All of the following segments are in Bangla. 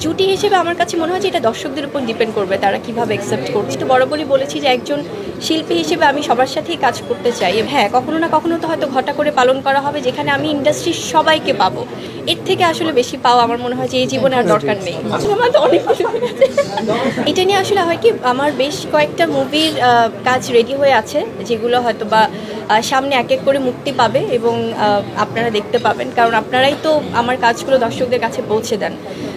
জুটি হিসেবে আমার কাছে মনে হয় যে এটা দর্শকদের উপর ডিপেন্ড করবে তারা কিভাবে অ্যাকসেপ্ট করছে। তো বরাবরই বলেছি যে একজন শিল্পী হিসেবে আমি সবার সাথেই কাজ করতে চাই। হ্যাঁ, কখনো না কখনো তো হয়তো ঘটা করে পালন করা হবে যেখানে আমি ইন্ডাস্ট্রির সবাইকে পাবো। এর থেকে আসলে বেশি পাওয়া আমার মনে হয় যে এই জীবনে আর দরকার নেই। আমার তো অনেক কিছু এটা নিয়ে আসলে হয় কি, আমার বেশ কয়েকটা মুভির কাজ রেডি হয়ে আছে যেগুলো হয়তো বা সামনে এক এক করে মুক্তি পাবে এবং আপনারা দেখতে পাবেন, কারণ আপনারাই তো আমার কাজগুলো দর্শকদের কাছে পৌঁছে দেন।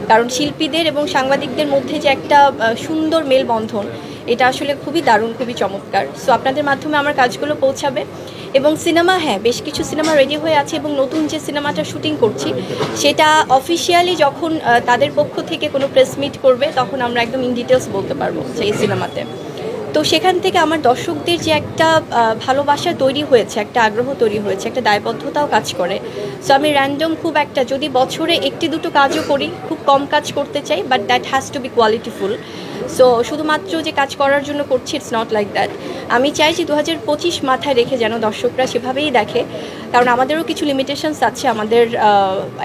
কারণ শিল্পীদের এবং সাংবাদিকদের মধ্যে যে একটা সুন্দর মেলবন্ধন, এটা আসলে খুবই দারুণ, খুবই চমৎকার। সো আপনাদের মাধ্যমে আমার কাজগুলো পৌঁছাবে। এবং সিনেমা, হ্যাঁ, বেশ কিছু সিনেমা রেডি হয়ে আছে এবং নতুন যে সিনেমাটা শুটিং করছি সেটা অফিসিয়ালি যখন তাদের পক্ষ থেকে কোনো প্রেস মিট করবে তখন আমরা একদম ইন ডিটেলস বলতে পারবো সেই সিনেমাতে। তো সেখান থেকে আমার দর্শকদের যে একটা ভালোবাসা তৈরি হয়েছে, একটা আগ্রহ তৈরি হয়েছে, একটা দায়বদ্ধতাও কাজ করে। সো আমি র্যান্ডম খুব একটা, যদি বছরে একটি দুটো কাজও করি, খুব কম কাজ করতে চাই, but that has to B qualityful. So শুধুমাত্র যে কাজ করার জন্য করছি, ইটস নট লাইক দ্যাট। আমি চাই যে 2025 মাথায় রেখে যেন দর্শকরা সেভাবেই দেখে, কারণ আমাদেরও কিছু লিমিটেশনস আছে, আমাদের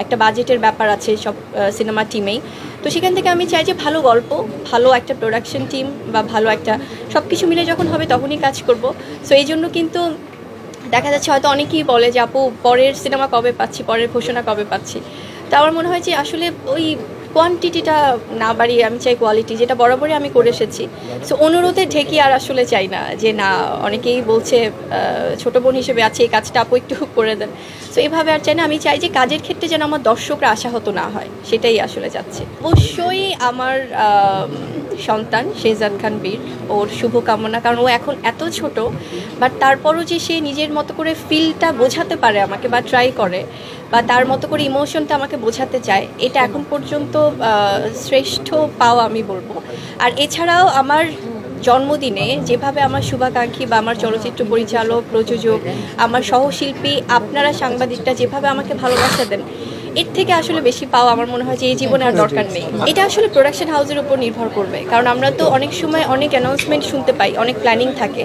একটা বাজেটের ব্যাপার আছে সব সিনেমা টিমেই। তো সেখান থেকে আমি চাই যে ভালো গল্প, ভালো একটা প্রোডাকশন টিম বা ভালো একটা সব কিছু মিলে যখন হবে তখনই কাজ করব। সো এই জন্য কিন্তু দেখা যাচ্ছে হয়তো অনেকেই বলে যে আপু পরের সিনেমা কবে পাচ্ছি, পরের ঘোষণা কবে পাচ্ছি। তো আমার মনে হয় যে আসলে ওই কোয়ান্টিটিটা না বাড়িয়ে আমি চাই কোয়ালিটি, যেটা বরাবরই আমি করে এসেছি। সো অনুরোধে ঢেকে আর আসলে চাই না যে না, অনেকেই বলছে ছোটো বোন হিসেবে আছে, এই কাজটা আপু একটু করে দেন। সো এভাবে আর চাই না, আমি চাই যে কাজের ক্ষেত্রে যেন আমার দর্শকরা আশাহত না হয়, সেটাই আসলে চাচ্ছি। অবশ্যই আমার সন্তান শেহজাদ খান বীর, ওর শুভকামনা, কারণ ও এখন এত ছোট, বাট তারপরও যে সে নিজের মতো করে ফিলটা বোঝাতে পারে আমাকে বা ট্রাই করে, বা তার মতো করে ইমোশনটা আমাকে বোঝাতে চায়, এটা এখন পর্যন্ত শ্রেষ্ঠ পাওয়া আমি বলবো। আর এছাড়াও আমার জন্মদিনে যেভাবে আমার শুভাকাঙ্ক্ষী বা আমার চলচ্চিত্র পরিচালক, প্রযোজক, আমার সহশিল্পী, আপনারা সাংবাদিকরা যেভাবে আমাকে ভালোবাসা দেন, এর থেকে আসলে বেশি পাওয়া আমার মনে হয় যে এই জীবনে আর দরকার নেই। এটা আসলে প্রোডাকশন হাউসের উপর নির্ভর করবে, কারণ আমরা তো অনেক সময় অনেক অ্যানাউন্সমেন্ট শুনতে পাই, অনেক প্ল্যানিং থাকে।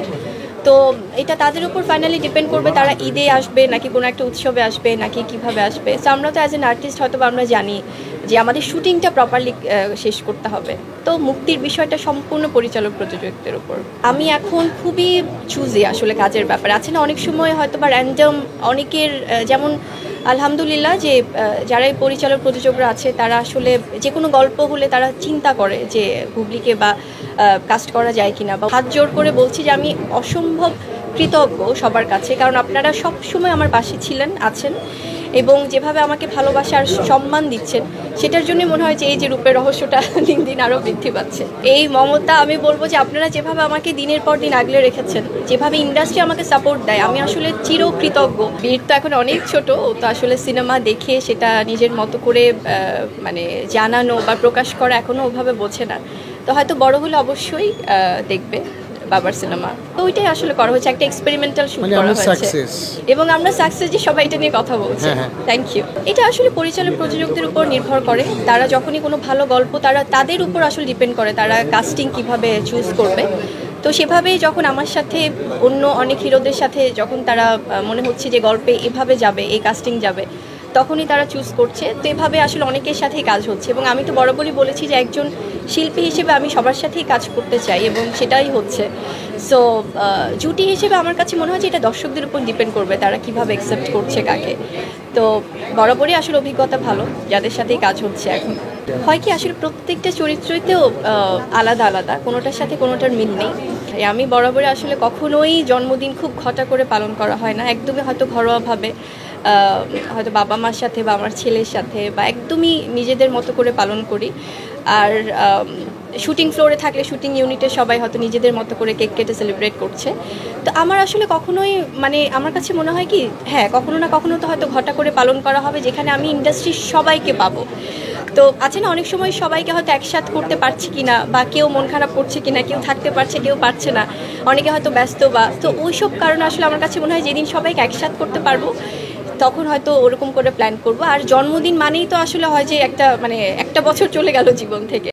তো এটা তাদের উপর ফাইনালি ডিপেন্ড করবে, তারা ঈদে আসবে নাকি কোনো একটা উৎসবে আসবে নাকি কিভাবে আসবে। সো আমরা তো অ্যাজ অ্যান আর্টিস্ট হয়তো আমরা জানি যে আমাদের শুটিংটা প্রপারলি শেষ করতে হবে। তো মুক্তির বিষয়টা সম্পূর্ণ পরিচালক প্রযোজকদের উপর। আমি এখন খুবই চুজি আসলে কাজের ব্যাপারে। আছে না অনেক সময় হয়তো বা র্যান্ডম অনেকের, যেমন আলহামদুলিল্লাহ যে যারা এই পরিচালক প্রযোজকরা আছে তারা আসলে যে কোনো গল্প হলে তারা চিন্তা করে যে হুবলিকে বা কাস্ট করা যায় কিনা, বা হাত জোর করে বলছি যে আমি অসম্ভব কৃতজ্ঞ সবার কাছে, কারণ আপনারা সব সময় আমার পাশে ছিলেন, আছেন, এবং যেভাবে আমাকে ভালোবাসা আর সম্মান দিচ্ছেন, সেটার জন্য মনে হয় যে এই যে রূপের রহস্যটা দিন দিন আরও বৃদ্ধি পাচ্ছে। এই মমতা, আমি বলবো যে আপনারা যেভাবে আমাকে দিনের পর দিন আগলে রেখেছেন, যেভাবে ইন্ডাস্ট্রি আমাকে সাপোর্ট দেয়, আমি আসলে চিরকৃতজ্ঞ। বীর তো এখন অনেক ছোট, ও তো আসলে সিনেমা দেখে সেটা নিজের মতো করে মানে জানানো বা প্রকাশ করা এখনও ওভাবে বোঝে না। তো হয়তো বড় হলে অবশ্যই দেখবে বাবার সিনেমা। তো ওইটাই আসলে করা হয়েছে, একটা এক্সপেরিমেন্টাল শুট করা হয়েছে এবং আমরা সাকসেস যে সবাই এটা নিয়ে কথা বলছি। Thank you. এটা আসলে পরিচালক প্রযোজকদের উপর নির্ভর করে, তারা যখনই কোনো ভালো গল্প, তাদের উপর আসলে ডিপেন্ড করে তারা কাস্টিং কিভাবে চুজ করবে। তো সেভাবেই যখন আমার সাথে অন্য অনেক হিরোদের সাথে যখন তারা মনে হচ্ছে যে গল্পে এভাবে যাবে, এই কাস্টিং যাবে, তখনই তারা চুজ করছে। তো এভাবে আসলে অনেকের সাথেই কাজ হচ্ছে এবং আমি তো বরাবরই বলেছি যে একজন শিল্পী হিসেবে আমি সবার সাথেই কাজ করতে চাই এবং সেটাই হচ্ছে। সো জুটি হিসেবে আমার কাছে মনে হয় যে এটা দর্শকদের উপর ডিপেন্ড করবে তারা কিভাবে অ্যাকসেপ্ট করছে কাকে। তো বরাবরই আসলে অভিজ্ঞতা ভালো যাদের সাথেই কাজ হচ্ছে এখন। হয় কি, আসলে প্রত্যেকটা চরিত্রতেও আলাদা আলাদা, কোনোটার সাথে কোনোটার মিল নেই। আমি বরাবরই আসলে কখনোই জন্মদিন খুব ঘটা করে পালন করা হয় না, একদমই হয়তো ঘরোয়াভাবে, হয়তো বাবা মার সাথে বা আমার ছেলের সাথে, বা একদমই নিজেদের মতো করে পালন করি। আর শুটিং ফ্লোরে থাকলে শুটিং ইউনিটে সবাই হয়তো নিজেদের মতো করে কেক কেটে সেলিব্রেট করছে। তো আমার আসলে কখনোই, মানে আমার কাছে মনে হয় কি, হ্যাঁ, কখনো না কখনো তো হয়তো ঘটা করে পালন করা হবে যেখানে আমি ইন্ডাস্ট্রির সবাইকে পাবো। তো আছে না অনেক সময় সবাইকে হয়তো একসাথে করতে পারছি কিনা, বা কেউ মন খারাপ করছে কিনা, কেউ থাকতে পারছে কেউ পারছে না, অনেকে হয়তো ব্যস্ত, বা তো ওইসব কারণে আসলে আমার কাছে মনে হয় যেদিন সবাইকে একসাথে করতে পারবো তখন হয়তো ওরকম করে প্ল্যান করব। আর জন্মদিন মানেই তো আসলে হয় যে একটা, মানে একটা বছর চলে গেল জীবন থেকে।